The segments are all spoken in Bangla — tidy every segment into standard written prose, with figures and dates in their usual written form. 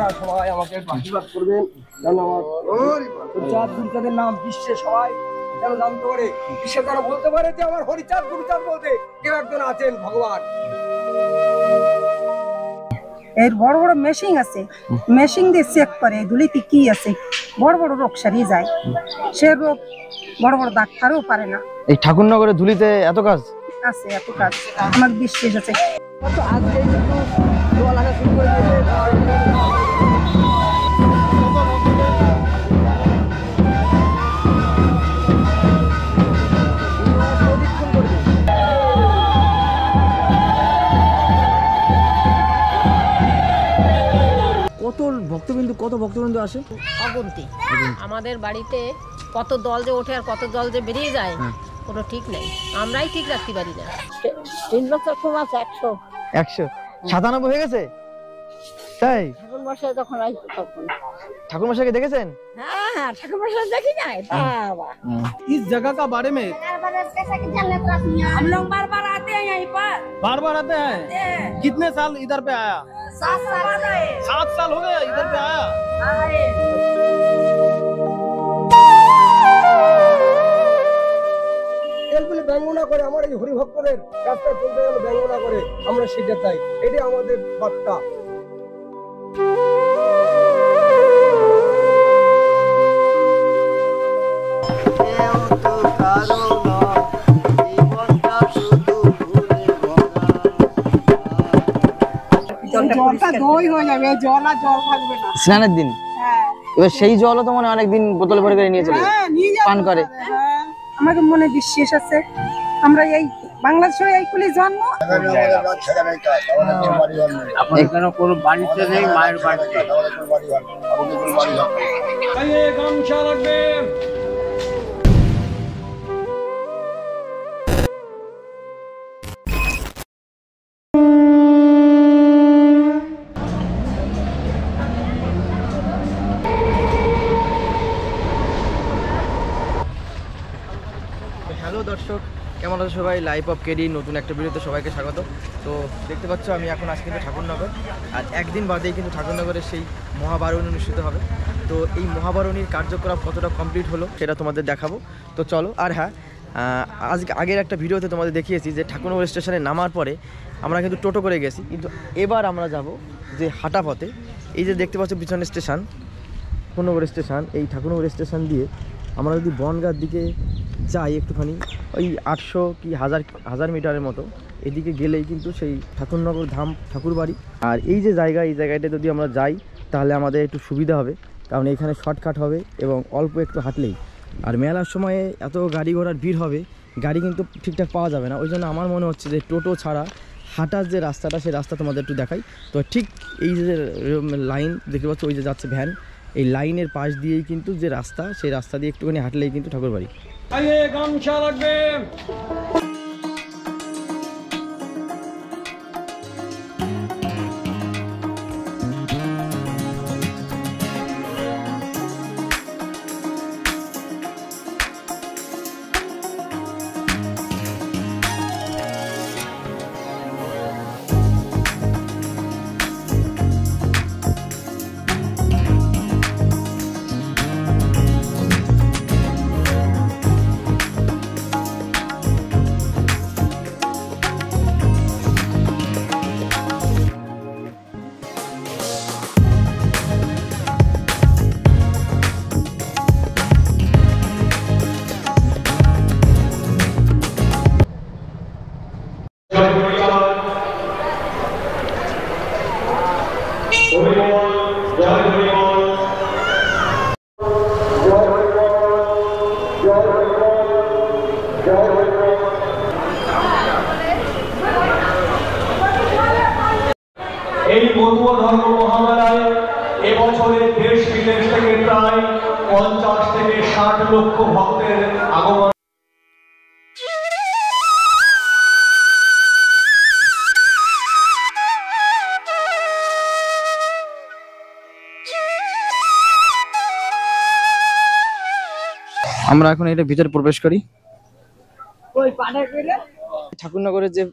আপনারা সবাই আমাকে আশীর্বাদ করবেন যেন আমার হরিচাঁদ গুরুচাঁদের নাম বিশ্বে সবাই যেন জানতে পারে, বিশ্বে যেন বলতে পারে যে আমার হরিচাঁদ গুরুচাঁদ বলতে কেউ একজন আছেন ভগবান। এর বড় বড় মেশিন আছে, মেশিন দিয়ে চেক করে ধুলিতে কি আছে, বড় বড় রোগ সারিয়ে যায়। সে রোগ বড় বড় ডাক্তারও পারে না। এই ঠাকুরনগরে ধুলিতে এত কাজ আছে, এত কাজ আমার বিশ্বাস আছে। আজকে কিন্তু জল আসা শুরু করে কত ভক্তবিন্দু আসে অগুন্তি। আমাদের বাড়িতে কত দল যে ওঠে আর কত দল যে বেরিয়ে যায় কোনো ঠিক নেই, আমরাই ঠিক রাখতে পারি না। 3 বছর সমাজ 197 হয়ে গেছে। তাই ঠাকুর মশাই যখন আসবে তখন। ठाकुर मशाई देखेছেন? हाँ ठाकुर मशाई देखी ना बाबा। इस जगह का बारे में हम लोग बार बार आते हैं यहीं पर। बार बार आते हैं। कितने साल इधर पे आया? 7 साल। 7 साल हो गया इधर पे आया। এগুলো ব্যঙ্গনা করে আমার এই হরিভক্তদের রাস্তায় চলতে গেলে ব্যঙ্গনা করে আমরা সেটা চাই, এটাই আমাদের বার্তা। স্নানের দিন এবার সেই জলও তো মনে অনেকদিন বোতলে ভরে করে নিয়ে চলে পান করে। আমাদের মনে বিশ্বাস আছে, আমরা এই বাংলাদেশে এইগুলি জন্ম। এখানে কোনো বাড়িতে নেই, মায়ের বাড়িতে। গামছা লাগবে। হ্যালো দর্শক, কেমন আছো সবাই? লাইফ অফ কেডি নতুন একটা ভিডিওতে সবাইকে স্বাগত। তো দেখতে পাচ্ছ আমি এখন আছি কিন্তু ঠাকুরনগর, আর একদিন বাদেই কিন্তু ঠাকুরনগরের সেই মহাবারণী অনুষ্ঠিত হবে। তো এই মহাবারণীর কার্যক্রম কতটা কমপ্লিট হলো সেটা তোমাদের দেখাবো। তো চলো। আর হ্যাঁ, আজকে আগের একটা ভিডিওতে তোমাদের দেখিয়েছি যে ঠাকুরনগর স্টেশনে নামার পরে আমরা কিন্তু টোটো করে গেছি, কিন্তু এবার আমরা যাব যে হাঁটা পথে। এই যে দেখতে পাচ্ছ পিছনে স্টেশন, ঠাকুরনগর স্টেশন। এই ঠাকুরনগর স্টেশন দিয়ে আমরা যদি বনগাঁর দিকে যাই একটুখানি, ওই 800 কি 1000 মিটারের মতো এদিকে গেলেই কিন্তু সেই ঠাকুরনগর ধাম ঠাকুরবাড়ি। আর এই যে জায়গা, এই জায়গাটা যদি আমরা যাই তাহলে আমাদের একটু সুবিধা হবে, কারণ এখানে শর্টকাট হবে এবং অল্প একটু হাঁটলেই। আর মেলার সময়ে এত গাড়ি ঘোড়ার ভিড় হবে, গাড়ি কিন্তু ঠিকঠাক পাওয়া যাবে না। ওই জন্য আমার মনে হচ্ছে যে টোটো ছাড়া হাঁটার যে রাস্তাটা, সেই রাস্তা তোমাদের একটু দেখাই। তো ঠিক এই যে লাইন দেখতে পাচ্ছ, ওই যে যাচ্ছে ভ্যান, এই লাইনের পাশ দিয়েই কিন্তু যে রাস্তা, সেই রাস্তা দিয়ে একটুখানি হাঁটলেই কিন্তু ঠাকুরবাড়ি। গামছা লাগবে। এই মতুয়া ধর্ম মহামেলায় এবছরে দেশ বিদেশ থেকে প্রায় 50 থেকে 60 লক্ষ ভক্তের আগমন। আমরা এখন এটা ভিতরে প্রবেশ করি। ঠাকুরনগরের যে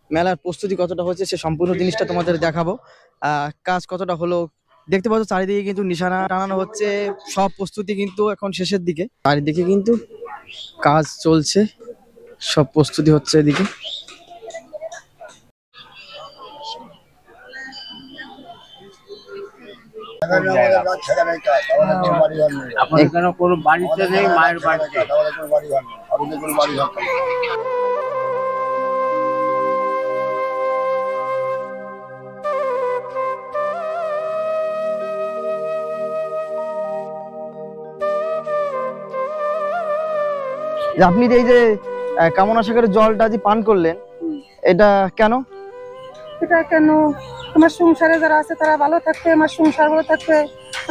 মেলার প্রস্তুতি কতটা হচ্ছে সে সম্পূর্ণ জিনিসটা তোমাদের দেখাবো। কাজ কতটা হলো, দেখতে পাচ্ছ চারিদিকে কিন্তু নিশানা টানানো হচ্ছে, সব প্রস্তুতি কিন্তু এখন শেষের দিকে। চারিদিকে কিন্তু কাজ চলছে, সব প্রস্তুতি হচ্ছে এদিকে। এখানে কোনো বাড়িতে নেই, মায়ের বাড়িতে। আপনি যে এই যে কামনা সাগরের জলটা যে পান করলেন, এটা কেন? এটা কেন, আমার সংসারে যারা আছে তারা ভালো থাকবে, আমার সংসার ভালো থাকবে,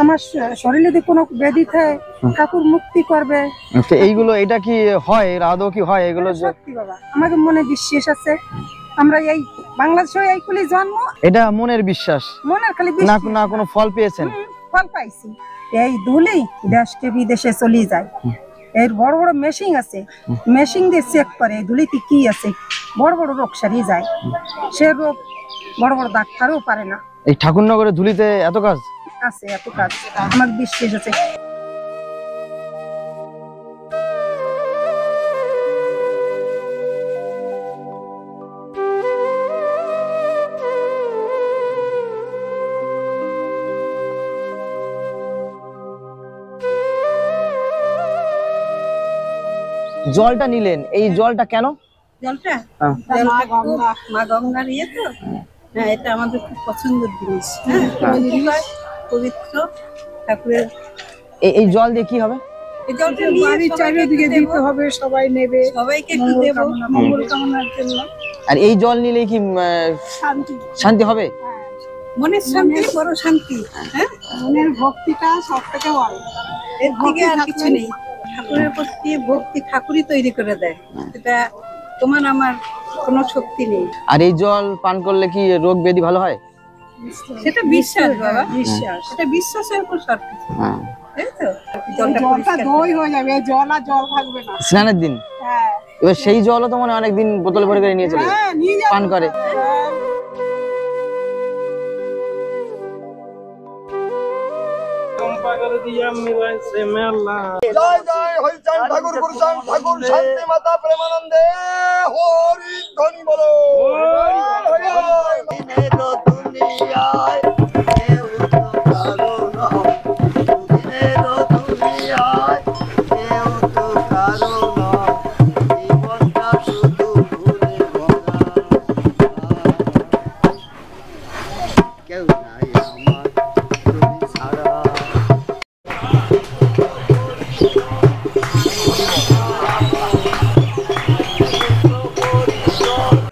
আমার শরীরে যদি কোনো ব্যাধি থাকে ঠাকুর মুক্তি করবে। তো এইগুলো এটা কি হয়, আদৌ কি হয় এগুলো? সত্যি বাবা, আমাদের মনে বিশ্বাস আছে, আমরা এই বাংলাদেশে এইগুলি জন্ম, এটা মনের বিশ্বাস, মনের খালি না বিশ্বাস। না কোনো ফল পেয়েছেন? ফল পাইছি। এই ধুলি দেশকে বিদেশে চলে যায়, এর বড় বড় মেশিন আছে, মেশিন দিয়ে চেক করে এই ধুলিতে কি আছে, বড় বড় রোগ সারিয়ে যায়। সে রোগ বড় বড় ডাক্তারও পারে না। এই ঠাকুরনগরের ধুলিতে এত কাজ আছে, এত কাজ আমার বিশ্বাস আছে। জলটা নিলেন, এই জলটা কেন? জলটা হ্যাঁ। মা গঙ্গার ইয়ে তো, হ্যাঁ, এটা আমাদের খুব পছন্দের জিনিস। হ্যাঁ, নির্মল, পবিত্র ঠাকুরের। এই জল দিয়ে কি হবে? এই জলটা নিয়ে বাড়ির চারিদিকে দিতে হবে, সবাই নেবে, সবাইকে একটু দেবো মঙ্গল কামনার জন্য। আর এই জল নিলে কি শান্তি, শান্তি হবে? মনের শান্তি, বড় শান্তি। হ্যাঁ, মনের ভক্তিটা সব থেকে বড়, এর থেকে আর কিছু নেই। ঠাকুরের প্রতি ভক্তি ঠাকুরই তৈরি করে দেয়, এটা তোমার আমার কোনো শক্তি নেই। আর এই জল পান করলে কি রোগ ব্যাধি ভালো হয়? সেটা বিশ্বাস বাবা, বিশ্বাস, এটা বিশ্বাসের উপর সবকিছু। তাই তো, জলটা পরিষ্কার দই হয়ে যাবে, জল আর জল থাকবে না স্নানের দিন। হ্যাঁ, এবার সেই জলও তো মানে অনেকদিন বোতলে ভরে করে নিয়ে চলে যায়, নিয়ে যাবে, পান করে। জয় জয় হরিচাঁদ ঠাকুর, গুরুচাঁদ ঠাকুর, শান্তি মাতা প্রেমানন্দে হরি ধ্বনি বলো।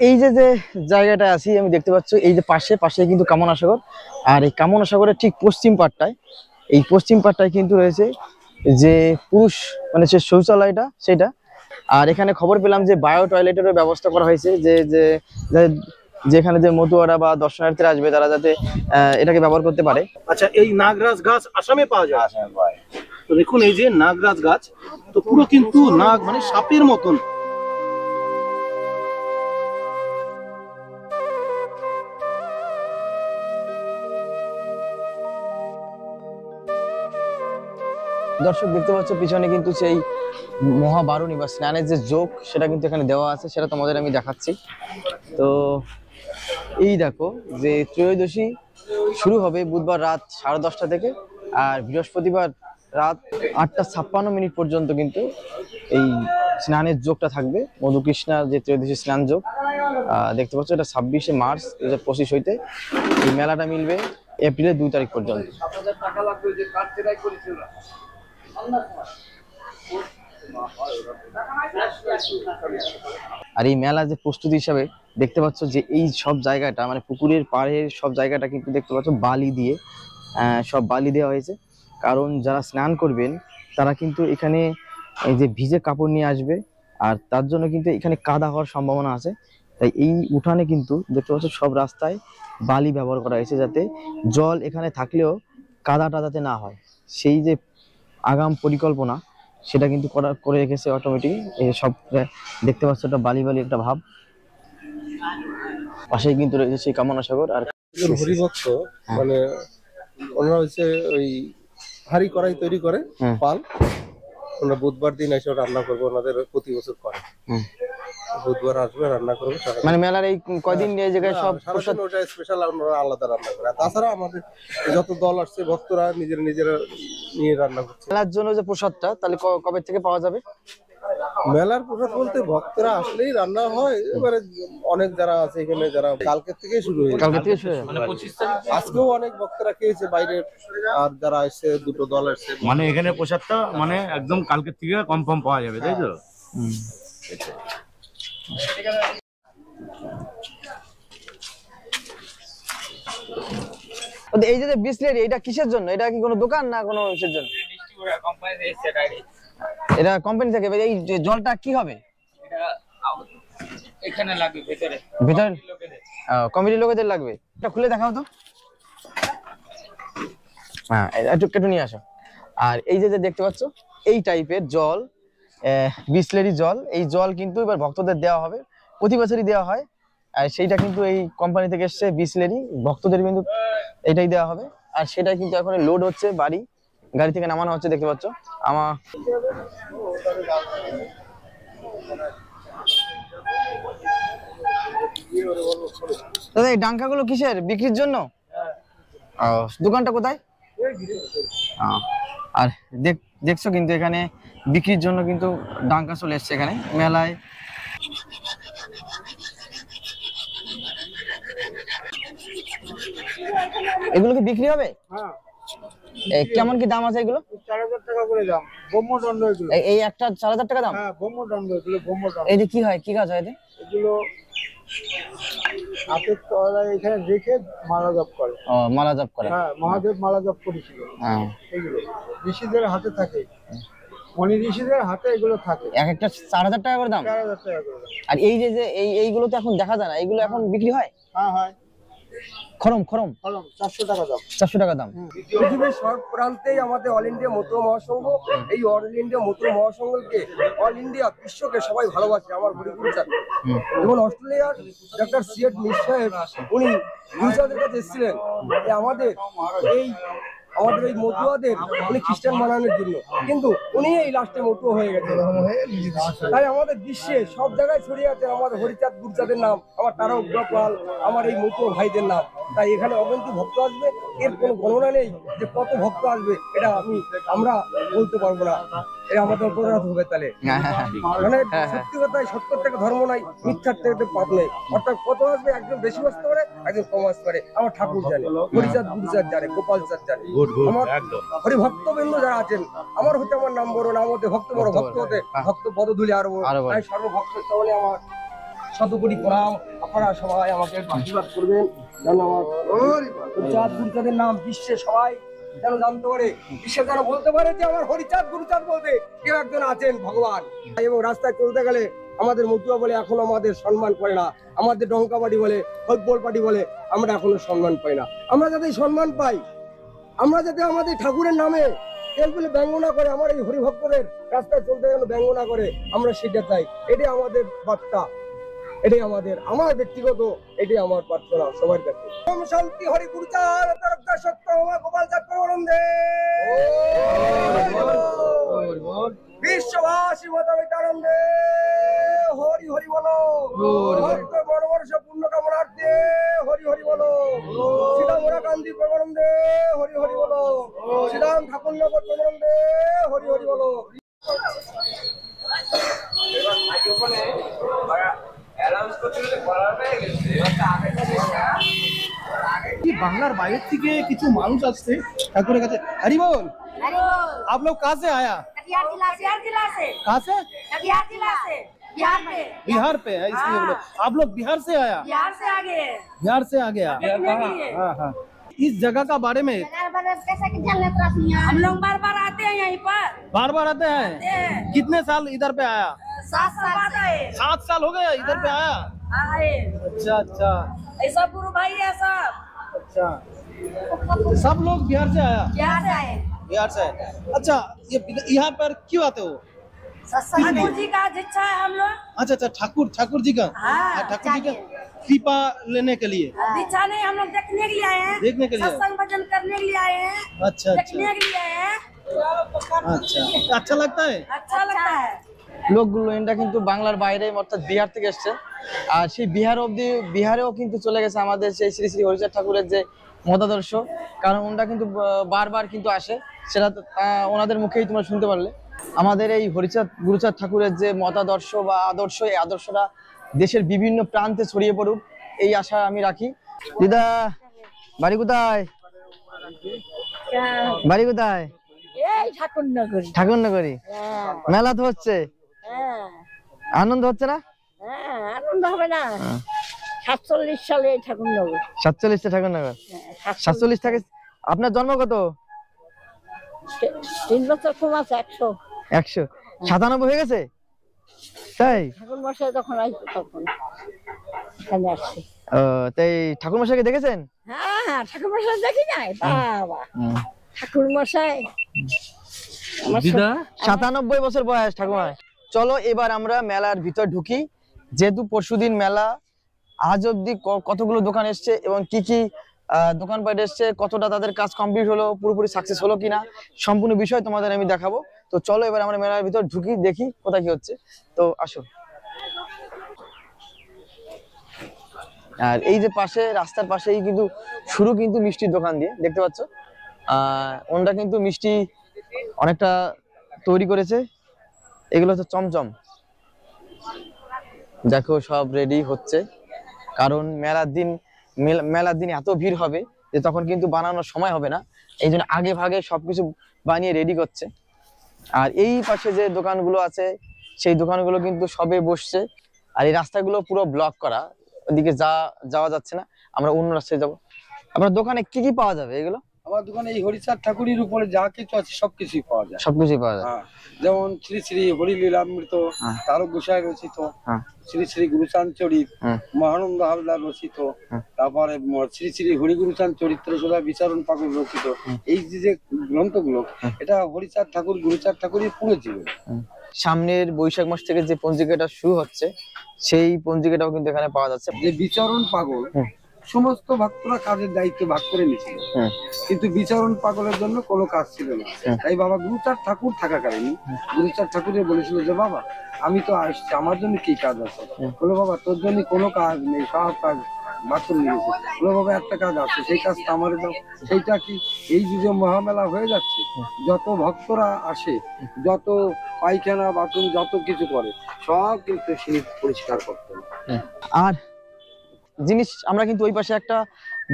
এই যে যে জায়গাটা আছি আমি দেখতে পাচ্ছ, এই যে পাশে কিন্তু কামনা সাগর, আর এই কামনা সাগরের ঠিক পশ্চিম পাড়টায়, এই পশ্চিম পাড়টায় কিন্তু রয়েছে যে পুরুষ মানে যে শৌচালয়টা সেটা। আর এখানে খবর পেলাম যে বায়ো টয়লেটেরও ব্যবস্থা করা হয়েছে, যে যেখানে যে মতুয়ারা বা দর্শনার্থীরা আসবে তারা যাতে এটাকে ব্যবহার করতে পারে। আচ্ছা, এই নাগরাজ গাছ আসামে পাওয়া যায়? তো দেখুন, এই যে নাগরাজ গাছ, তো পুরো কিন্তু নাগ মানে সাপের মতন। দর্শক দেখতে পাচ্ছ পিছনে কিন্তু সেই মহাবারুণী বা স্নানের যে যোগ সেটা কিন্তু এখানে দেওয়া আছে, সেটা তোমাদের আমি দেখাচ্ছি। তো এই দেখো যে ত্রয়োদশী শুরু হবে বুধবার রাত 10:30 থেকে, আর বৃহস্পতিবার রাত 8:56 পর্যন্ত কিন্তু এই স্নানের যোগটা থাকবে। মধুকৃষ্ণার যে ত্রয়োদশী স্নান যোগ দেখতে পাচ্ছ, এটা 26শে মার্চ 2025 হইতে এই মেলাটা মিলবে এপ্রিলের 2 তারিখ পর্যন্ত। আর এই মেলা যে প্রস্তুতি হিসাবে দেখতে পাচ্ছ যে এই সব জায়গাটা মানে পুকুরের পাড়ের সব জায়গাটা কিন্তু দেখতে পাচ্ছ বালি দিয়ে সব বালি দেওয়া হয়েছে, কারণ যারা স্নান করবেন তারা কিন্তু এখানে এই যে ভিজে কাপড় নিয়ে আসবে, আর তার জন্য কিন্তু এখানে কাদা হওয়ার সম্ভাবনা আছে। তাই এই উঠানে কিন্তু দেখতে পাচ্ছ সব রাস্তায় বালি ব্যবহার করা হয়েছে, যাতে জল এখানে থাকলেও কাদাটা যাতে না হয়, সেই যে আগাম পরিকল্পনা সেটা কিন্তু করে রেখেছে অটোমেটিক। এই সব দেখতে পাচ্ছ একটা বালি বালি একটা ভাব, পাশেই কিন্তু রয়েছে সেই কামনা সাগর। আর হরিভক্ত মানে ওনারা হচ্ছে ওই হাঁড়ি কড়াই তৈরি করে হুম। পাল, ওনারা বুধবার দিন এসে রান্না করবে, ওনাদের প্রতি বছর করে। বুধবার আসবে, রান্না করবে সারাদিন। মানে মেলার এই কয়দিন এই জায়গায় সব প্রসাদ সারাদিন ওটা স্পেশাল, ওনারা আলাদা রান্না করে। আর তাছাড়া আমাদের যত দল আসছে ভক্তরা নিজেরা নিয়ে রান্না করছে। মেলার জন্য যে প্রসাদটা তাহলে কবে থেকে পাওয়া যাবে? মেলার প্রসাদ বলতে ভক্তরা আসলেই রান্না হয়। এবারে অনেক যারা আছে এখানে, যারা কালকে থেকেই শুরু হয়েছে, কালকে থেকে শুরু মানে 25 তারিখ আজকেও অনেক ভক্তরা খেয়েছে বাইরের, আর যারা আসছে দুটো দল আসছে। মানে এখানে প্রসাদটা মানে একদম কালকে থেকে কনফার্ম পাওয়া যাবে, তাই তো? এই যে বিসলেরি, এটা কিসের জন্য? এটা কি কোনো দোকান না কোনো কিসের জন্য? এটা কোম্পানি থেকে। এই যে জলটা কি হবে? এখানে লাগবে ভিতরে কমিটি লোকেদের লাগবে। এটা খুলে দেখাও তো। হ্যাঁ, একটু নিয়ে আসো। আর এই যে দেখতে পাচ্ছ এই টাইপের জল, বিসলেরি জল, এই জল কিন্তু এবার ভক্তদের দেওয়া হবে, প্রতি বছরই দেওয়া হয়। আর সেইটা কিন্তু এই কোম্পানি থেকে এসছে বিসলেরি, ভক্তদের কিন্তু এটাই দেওয়া হবে। আর সেটাই কিন্তু এখন লোড হচ্ছে, গাড়ি থেকে নামানো হচ্ছে, দেখতে পাচ্ছ। দাদা এই ডাঙ্কাগুলো কিসের, বিক্রির জন্য? দোকানটা কোথায়? আর দেখছো কিন্তু এখানে বিক্রির জন্য কিন্তু ডাঙ্কা চলে এসছে এখানে মেলায়। এগুলো কি বিক্রি হবে? কেমন কি দাম আছে এগুলো? 4000 টাকা করে দাম। ব্রহ্মদণ্ড এগুলো। এই একটা 4000 টাকা দাম? হ্যাঁ, ব্রহ্মদণ্ড এগুলো, ব্রহ্মদণ্ড। এই যে কি হয়, কি কাজ হয় এতে? এগুলো হাতের তলায় এখানে রেখে মালা জপ করে। ও, মালা জপ করে। হ্যাঁ, মহাদেব মালা জপ করেছিল। হ্যাঁ, এগুলো ঋষিদের হাতে থাকে, মণি ঋষিদের হাতে এগুলো থাকে। এক একটা 4000 টাকা করে দাম। 4000 টাকা করে দাম। আর এই যে এইগুলো তো এখন দেখা যায় না, এইগুলো এখন বিক্রি হয়? হ্যাঁ হয়। খরম কলম 400 টাকা দাম। 400 টাকা দাম। পৃথিবীর সব প্রান্তেই আমাদের অল ইন্ডিয়া মতুয়া মহাসংঘ, এই অল ইন্ডিয়া মতুয়া মহাসংঘকে, অল ইন্ডিয়া বিশ্বকে সবাই ভালোবাসে। আমার হরিগুরু চাঁদ, যেমন অস্ট্রেলিয়ার ডক্টর সিয়েট মিশ সাহেব, উনি গুরুচাঁদের কাছে এসেছিলেন আমাদের এই মতুয়াদের উনি খ্রিস্টান বানানোর জন্য, কিন্তু উনি এই লাস্টে মতুয়া হয়ে গেছে। তাই আমাদের বিশ্বে সব জায়গায় ছড়িয়ে আছে আমাদের হরিচাঁদ গুরুচাঁদের নাম, আমার তারক গোপাল, আমার এই মতুয়া ভাইদের নাম। তাই এখানে অগণিত ভক্ত আসবে, এর কোনো গণনা নেই যে কত ভক্ত আসবে, এটা আমরা বলতে পারবো না। এটা আমাদের অপরাধ হবে। তাহলে মানে সত্যি কথাই, সত্যর থেকে ধর্ম নাই, মিথ্যার থেকে পাপ নেই। অর্থাৎ কত আসবে, একজন বেশি আসতে পারে, একজন কম আসতে পারে। আমার ঠাকুর জানে, হরিচাঁদ গুরুচাঁদ জানে, গোপাল চাঁদ জানে, আমার হরিভক্তবৃন্দ যারা আছেন। আমার হতে আমার নাম বড়, নাম হতে ভক্ত বড়, ভক্ত হতে ভক্ত পদধূলি আরো বড়। তাই সর্বভক্ত চলে আমার শতকোটি প্রণাম। আপনারা সবাই আমাকে আশীর্বাদ করবেন, যেন আমার হরিচাঁদ গুরুচাঁদের নাম বিশ্বে সবাই যেন জানতে পারে, বিশ্বে যেন বলতে পারে যে আমার হরিচাঁদ গুরুচাঁদ বলতে কেউ একজন আছেন ভগবান। এবং রাস্তায় চলতে গেলে আমাদের মতুয়া বলে এখনো আমাদের সম্মান করে না, আমাদের ডঙ্কা পার্টি বলে, ফটবল পার্টি বলে, আমরা এখনো সম্মান পাই না। আমরা যাতে সম্মান পাই, আমরা যাতে আমাদের ঠাকুরের নামে কেউ বলে ব্যঙ্গ না করে, আমার এই হরিভক্তদের রাস্তায় চলতে গেলে ব্যঙ্গ না করে, আমরা সেটা চাই। এটাই আমাদের বার্তা, এটাই আমার ব্যক্তিগত, এটাই আমার প্রার্থনা সবার কাছে। ওম শান্তি হরি গুরুচাঁদ তরফদার সত্য গোপাল চাঁদ প্রবন্ধে বিশ্ববাসী মতামিতানন্দে হরি হরি বলো। ভক্ত বড়বর্ষ পূর্ণ কামনার্থে হরি হরি বলো। শ্রীরামরা কান্তি প্রবন্ধে হরি হরি বলো। শ্রীরাম ঠাকুরনগর প্রবন্ধে হরি হরি বলো। बांग्लार बाहर থেকে কিছু মানুষ আসছে ঠাকুরের কাছে। हरि बोल। आप लोग कहाँ से आया? कटिहार जिला से। कहाँ से? कटिहार जिला से। बिहार पे। बिहार पे है, इसलिए बोले। आप लोग बिहार से आया? बिहार से आ गए। बिहार से आ गया। हाँ हाँ। इस जगह का बारे में हम लोग बार बार आते हैं यहीं पर। बार बार आते हैं। कितने साल इधर पे आया? 7 साल बाद आए। 7 साल हो गया इधर पे आया। आए। अच्छा अच्छा ऐसा गुरु भाई है सब। अच्छा, सब लोग बिहार से आया? बिहार से आए। बिहार से। अच्छा, ये यहाँ पर क्यों आते हो? ठाकुर जी का इच्छा है हम लोग। अच्छा अच्छा, ठाकुर जी का। हाँ, ठाकुर जी का। कृपा लेने के लिए? दीक्षा नहीं, हम लोग देखने के लिए आए हैं, देखने के लिए? सत्संग भजन करने के लिए आए हैं, अच्छा देखने के लिए आए हैं। अच्छा, अच्छा लगता है। अच्छा लगता है। লোকগুলো এটা কিন্তু বাংলার বাইরে অর্থাৎ বিহার থেকে এসছে, আর সেই বিহারেও কিন্তু চলে গেছে আমাদের সেই শ্রী শ্রী হরিচাঁদ ঠাকুরের যে মতাদর্শ, কারণ ওনারা কিন্তু বারবার কিন্তু আসে, সেটা ওনাদের মুখেই তোমরা শুনতে পারলে। আমাদের এই গুরুচাঁদ ঠাকুরের যে মতাদর্শ বা আদর্শ, এই আদর্শটা দেশের বিভিন্ন প্রান্তে ছড়িয়ে পড়ুক এই আশা আমি রাখি। দিদা বাড়ি কোথায়? বাড়ি কোথায়? এই ঠাকুরনগরী। ঠাকুরনগরী। মেলা তো হচ্ছে, আনন্দ হচ্ছে না? হ্যাঁ, আনন্দ হবে না। 47 সালে ঠাকুরনগর। 47টা ঠাকুরনগর। 47 থেকে আপনার জন্ম কত? 3 বছর কম আছে, 100। 197 হয়ে গেছে তাই? ঠাকুর মশাই যখন আসবে তখন এখানে আসছে। তাই ঠাকুর মশাইকে দেখেছেন? হ্যাঁ, ঠাকুর মশাই দেখি নাই বাবা। ঠাকুর মশাই 97 বছর বয়স ঠাকুমার। চলো এবার আমরা মেলার ভিতর ঢুকি। যেহেতু পরশুদিন মেলা, আজ অব্দি কতগুলো দোকান এসছে এবং কি কি দোকানপাট এসছে, কতটা তাদের কাজ কমপ্লিট হলো, পুরোপুরি সাকসেস হলো কিনা, সম্পূর্ণ বিষয় তোমাদের আমি দেখাবো। তো চলো এবার আমরা মেলার ভিতর ঢুকি, দেখি কোথায় কি হচ্ছে। তো আসো। আর এই যে পাশে, রাস্তার পাশেই কিন্তু শুরু কিন্তু মিষ্টির দোকান দিয়ে, দেখতে পাচ্ছ। ওনারা কিন্তু মিষ্টি অনেকটা তৈরি করেছে। এগুলো হচ্ছে চমচম, দেখো সব রেডি হচ্ছে, কারণ মেলার দিন এত ভিড় হবে যে তখন কিন্তু বানানোর সময় হবে না, এই জন্য আগে ভাগে সবকিছু বানিয়ে রেডি করছে। আর এই পাশে যে দোকানগুলো আছে সেই দোকানগুলো কিন্তু সবে বসছে, আর এই রাস্তাগুলো পুরো ব্লক করা, ওদিকে যাওয়া যাচ্ছে না। আমরা অন্য রাস্তায় যাবো। আপনার দোকানে কি কি পাওয়া যাবে এগুলো? আমার দোকানে এই হরিচাঁদ ঠাকুরের উপরে যা কিছু আছে সবকিছুই পাওয়া যায়। সবকিছুই পাওয়া যায়, যেমন শ্রী শ্রী হরিলীলামৃত, তারক গোসাই রচিত, শ্রী শ্রী গুরুচাঁদ চরিত, মহানন্দ হালদার রচিত, তারপরে শ্রী শ্রী হরিগুরুচাঁদ চরিত্র সদা বিচারণ পাগল রচিত। এই যে গ্রন্থগুলো, এটা হরিচাঁদ ঠাকুর, গুরুচাঁদ ঠাকুরের পুরো জীবন। সামনের বৈশাখ মাস থেকে যে পঞ্জিকাটা শুরু হচ্ছে, সেই পঞ্জিকাটাও কিন্তু এখানে পাওয়া যাচ্ছে। যে বিচারণ পাগল সমস্ত ভক্তরা কাজের দায়িত্ব ভাগ করে নিয়েছিল, কিন্তু বিচারণ পাগলের জন্য কোনো কাজ ছিল না। তাই বাবা গুরুচাঁদ ঠাকুর থাকাকালীন গুরুচাঁদ ঠাকুরের বলেছিল যে বাবা আমি তো আসছি, আমার জন্য কি কাজ আছে? বলে বাবা তোর জন্য কোনো কাজ নেই, সব কাজ ভাগ করে নিয়েছে। বলে বাবা একটা কাজ আছে, সেই কাজটা আমার দাও। সেইটা কি? এই যে মহামেলা হয়ে যাচ্ছে, যত ভক্তরা আসে, যত পায়খানা বাথরুম যত কিছু করে, সব কিন্তু সিঁড়ি পরিষ্কার করতে হবে। আর জিনিস আমরা কিন্তু ওই পাশে একটা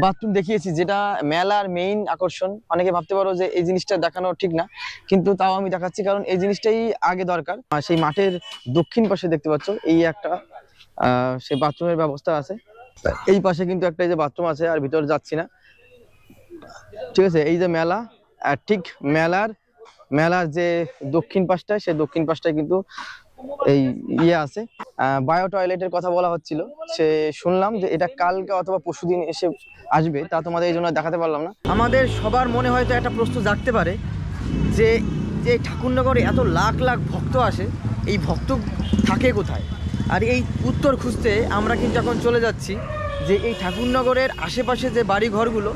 বাথরুম দেখিয়েছি, যেটা মেলার মেইন আকর্ষণ। অনেকে ভাবতে পারো যে এই জিনিসটা দেখানো ঠিক না, কিন্তু তাও আমি দেখাচ্ছি, কারণ এই জিনিসটাই আগে দরকার। সেই মাঠের দক্ষিণ পাশে দেখতে পাচ্ছ এই একটা সেই বাথরুমের ব্যবস্থা আছে। এই পাশে কিন্তু একটা এই যে বাথরুম আছে, আর ভিতরে যাচ্ছি না, ঠিক আছে। এই যে মেলা, আর ঠিক মেলার যে দক্ষিণ পাশটায়, সেই দক্ষিণ পাশটায় কিন্তু এই আছে বায়ো টয়লেটের কথা বলা হচ্ছিল। সে শুনলাম যে এটা কালকে অথবা পরশুদিন এসে আসবে, তা তোমাদের এই জন্য দেখাতে পারলাম না। আমাদের সবার মনে হয়তো একটা প্রশ্ন জাগতে পারে যে ঠাকুরনগরে এত লাখ লাখ ভক্ত আসে, এই ভক্ত থাকে কোথায়? আর এই উত্তর খুঁজতে আমরা কিন্তু এখন চলে যাচ্ছি যে এই ঠাকুরনগরের আশেপাশে যে বাড়িঘরগুলো,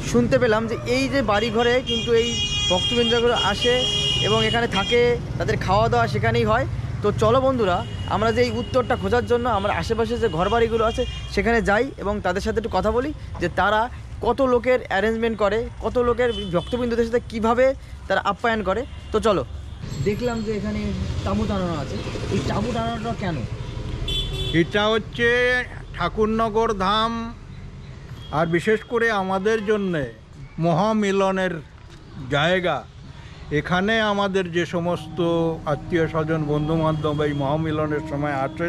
শুনতে পেলাম যে এই যে বাড়িঘরে কিন্তু এই ভক্তবৃন্দগুলো আসে এবং এখানে থাকে, তাদের খাওয়া দাওয়া সেখানেই হয়। তো চলো বন্ধুরা, আমরা যে এই উত্তরটা খোঁজার জন্য আমরা আশেপাশে যে ঘরবাড়িগুলো আছে সেখানে যাই এবং তাদের সাথে একটু কথা বলি যে তারা কত লোকের অ্যারেঞ্জমেন্ট করে, কত লোকের ভক্তবৃন্দদের সাথে কীভাবে তারা আপ্যায়ন করে। তো চলো। দেখলাম যে এখানে তাঁবু টানানো আছে, এই তাঁবু টানানোটা কেন? এটা হচ্ছে ঠাকুরনগর ধাম, আর বিশেষ করে আমাদের জন্যে মহামিলনের জায়গা। এখানে আমাদের যে সমস্ত আত্মীয় স্বজন বন্ধুবান্ধব এই মহামিলনের সময় আসে,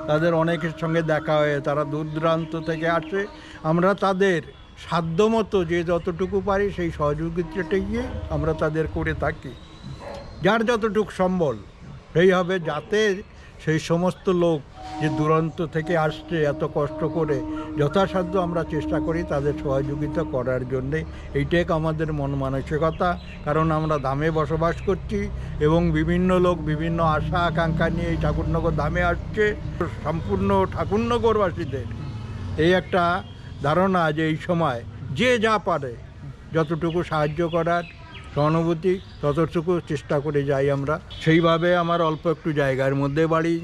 তাদের অনেকের সঙ্গে দেখা হয়ে, তারা দূর দূরান্ত থেকে আসে। আমরা তাদের সাধ্যমতো যে যতটুকু পারি সেই সহযোগিতাটা গিয়ে আমরা তাদের করে থাকি, যার যতটুকু সম্বল সেইভাবে, যাতে সেই সমস্ত লোক যে দূরান্ত থেকে আসছে এত কষ্ট করে, যথাসাধ্য আমরা চেষ্টা করি তাদের সহযোগিতা করার জন্যে। এইটাই আমাদের মন মানসিকতা, কারণ আমরা ধামে বসবাস করছি এবং বিভিন্ন লোক বিভিন্ন আশা আকাঙ্ক্ষা নিয়ে এই ঠাকুরনগর ধামে আসছে। সম্পূর্ণ ঠাকুরনগরবাসীদের এই একটা ধারণা যে এই সময় যে যা পারে যতটুকু সাহায্য করার সহানুভূতি ততটুকু চেষ্টা করে যাই আমরা। সেইভাবে আমার অল্প একটু জায়গার মধ্যে বাড়ি,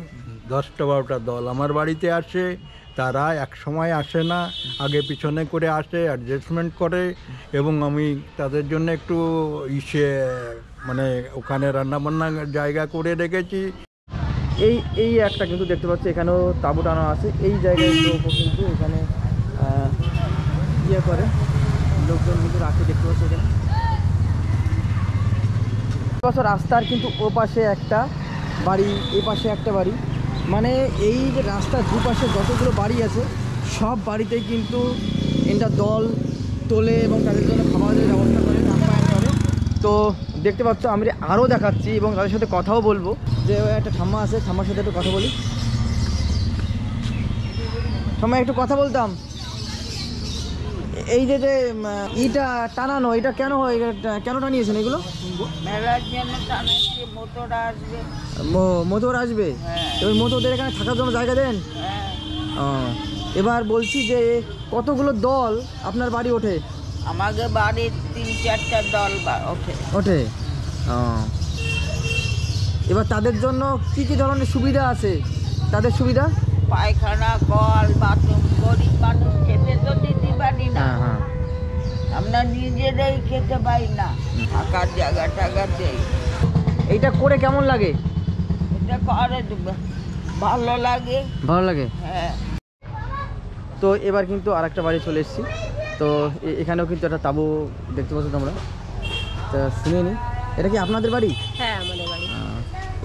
10-12টা দল আমার বাড়িতে আসে। তারা এক সময় আসে না, আগে পিছনে করে আসে, অ্যাডজাস্টমেন্ট করে, এবং আমি তাদের জন্য একটু মানে ওখানে রান্নাবান্নার জায়গা করে রেখেছি। এই একটা কিন্তু দেখতে পাচ্ছি এখানেও তাঁবু টানা আছে। এই জায়গায় কিন্তু এখানে ইয়ে করে লোকজন কিন্তু রাখে, দেখতে পাচ্ছি এখানে। বছর রাস্তার কিন্তু ও পাশে একটা বাড়ি, এ পাশে একটা বাড়ি, মানে এই যে রাস্তার দুপাশে যতগুলো বাড়ি আছে সব বাড়িতেই কিন্তু এটা দল তোলে এবং তাদের জন্য খাবারের ব্যবস্থা করে, আপ্যায়ন করে। তো দেখতে পাচ্ছ আমি আরও দেখাচ্ছি এবং তাদের সাথে কথাও বলবো। যে একটা ঠাম্মা আছে, ঠাম্মার সাথে একটু কথা বলি। ঠাম্মা একটু কথা বলতাম। এই যে যে ইটা টানানো, এটা কেন হয়, কেন টানিয়েছেন এগুলো? মেলার জন্য টানাচ্ছি, মোটর আসবে। মোটর আসবে? ওই মোটরদের এখানে থাকার জন্য জায়গা দেন? এবার বলছি যে কতগুলো দল আপনার বাড়ি ওঠে? আমাদের বাড়ির 3-4টা দল ওঠে। ওঠে। এবার তাদের জন্য কি কি ধরনের সুবিধা আছে? তাদের সুবিধা পায়খানা, কল, বাথরুম। গরিব মানুষ খেতে তো দিতে পারি না, আমরা নিজেরাই খেতে পারি না, থাকার জায়গা টাকা দেই। এইটা করে কেমন লাগে? এটা করে ভালো লাগে। ভালো লাগে? হ্যাঁ। তো এবার কিন্তু আরেকটা বাড়ি চলে এসেছি। তো এখানেও কিন্তু একটা তাঁবু দেখতে পাচ্ছ তোমরা। তো শুনে নি, এটা কি আপনাদের বাড়ি? হ্যাঁ, আমাদের বাড়ি।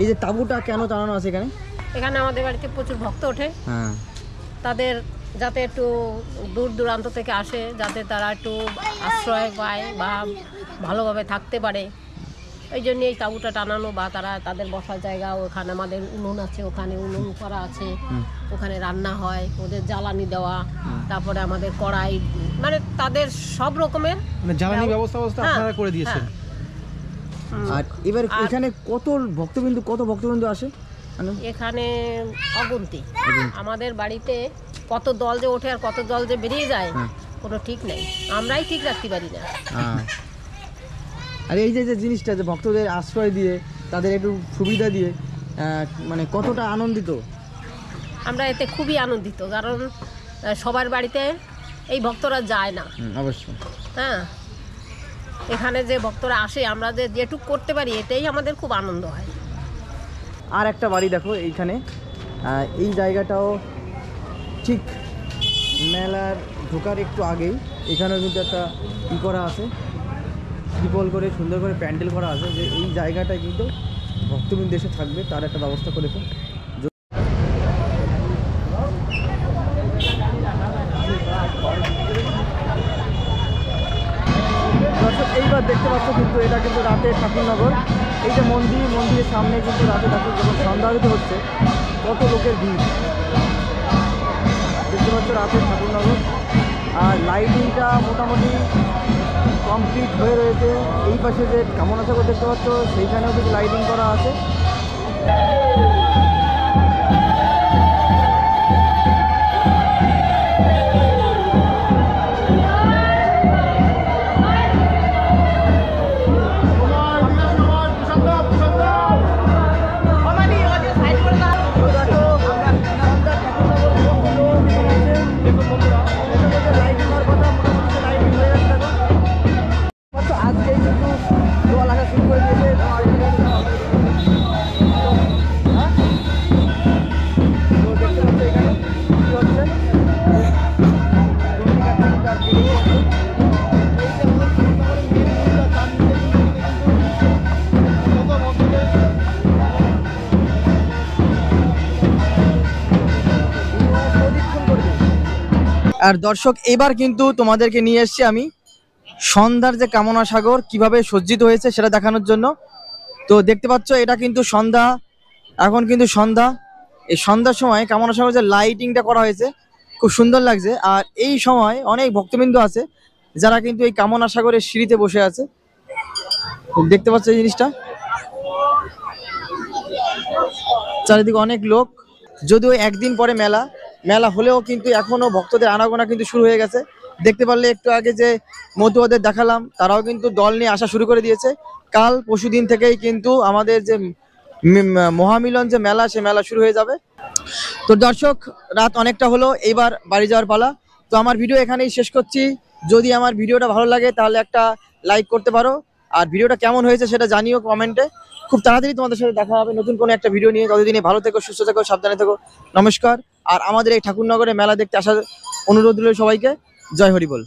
এই যে তাঁবুটা কেন টানানো আছে এখানে? এখানে আমাদের বাড়িতে প্রচুর ভক্ত ওঠে। হ্যাঁ। তাদের যাতে একটু দূর দূরান্ত থেকে আসে, যাতে তারা একটু আশ্রয় পায় বা ভালোভাবে থাকতে পারে, এই জন্য এই তাঁবুটা টানানো। বা তারা তাদের বসার জায়গা, ওখানে আমাদের উনুন আছে, ওখানে উনুন করা আছে, ওখানে রান্না হয়, ওদের জ্বালানি দেওয়া, তারপরে আমাদের কড়াই, মানে তাদের সব রকমের জ্বালানি ব্যবস্থা আপনারা করে দিয়েছেন। আর এবার এখানে কত ভক্তবিন্দু আসে? এখানে অগুন্তি। আমাদের বাড়িতে কত দল যে ওঠে আর কত দল যে বেরিয়ে যায় কোনো ঠিক নেই, আমরাই ঠিক রাখতে পারি না। আর এই যে যে জিনিসটা যে ভক্তদের আশ্রয় দিয়ে, তাদের একটু সুবিধা দিয়ে, মানে কতটা আনন্দিত আমরা এতে? খুবই আনন্দিত, কারণ সবার বাড়িতে এই ভক্তরা যায় না। অবশ্যই। হ্যাঁ, এখানে যে ভক্তরা আসে, আমরা যে যেটুক করতে পারি এতেই আমাদের খুব আনন্দ হয়। আর একটা বাড়ি দেখো এইখানে, এই জায়গাটাও ঠিক মেলার ঢোকার একটু আগেই। এখানেও কিন্তু একটা ই করা আছে, ত্রিপল করে সুন্দর করে প্যান্ডেল করা আছে, যে এই জায়গাটায় কিন্তু ভক্তবৃন্দ এসে থাকবে, তার একটা ব্যবস্থা করেছে। দর্শক এইবার দেখতে পাচ্ছ কিন্তু এটা কিন্তু রাতে ঠাকুরনগর। এই যে মন্দিরের সামনে কিন্তু রাতে ঠাকুর যখন সন্ধ্যা আরতি হচ্ছে, কত লোকের ভিড় দেখতে পাচ্ছ রাতে ঠাকুরনগর। আর লাইটিংটা মোটামুটি কমপ্লিট হয়ে রয়েছে। এই পাশে যে কামনা সাগর দেখতে পাচ্ছ, সেইখানেও কিছু লাইটিং করা আছে। আর দর্শক এবার কিন্তু তোমাদেরকে নিয়ে এসেছি আমি সন্ধ্যার যে কামনা সাগর কিভাবে সজ্জিত হয়েছে সেটা দেখানোর জন্য। তো দেখতে পাচ্ছ এটা কিন্তু সন্ধ্যা, এখন কিন্তু সন্ধ্যা। এই সন্ধ্যার সময় কামনা সাগর যে লাইটিংটা করা হয়েছে খুব সুন্দর লাগছে। আর এই সময় অনেক ভক্তবৃন্দ আছে যারা কিন্তু এই কামনা সাগরের সিঁড়িতে বসে আছে, দেখতে পাচ্ছ এই জিনিসটা। চারিদিকে অনেক লোক, যদিও একদিন পরে মেলা, মেলা হলেও কিন্তু এখনো ভক্তদের আনাগোনা কিন্তু শুরু হয়ে গেছে। দেখতে পারলে একটু আগে যে মতুয়াদের দেখালাম, তারাও কিন্তু দল নিয়ে আসা শুরু করে দিয়েছে। কাল পরশুদিন থেকেই কিন্তু আমাদের যে মহামিলন যে মেলা, সে মেলা শুরু হয়ে যাবে। তো দর্শক, রাত অনেকটা হলো, এইবার বাড়ি যাওয়ার পালা। তো আমার ভিডিও এখানেই শেষ করছি। যদি আমার ভিডিওটা ভালো লাগে তাহলে একটা লাইক করতে পারো, আর ভিডিওটা কেমন হয়েছে সেটা জানিও কমেন্টে। খুব তাড়াতাড়ি তোমাদের সাথে দেখা হবে নতুন কোনো একটা ভিডিও নিয়ে। ততদিনে ভালো থেকো, সুস্থ থেকো, সাবধানে থেকো। নমস্কার। আর আমাদের এই ঠাকুরনগরে মেলা দেখতে আসার অনুরোধ রইল সবাইকে। জয় হরি বল।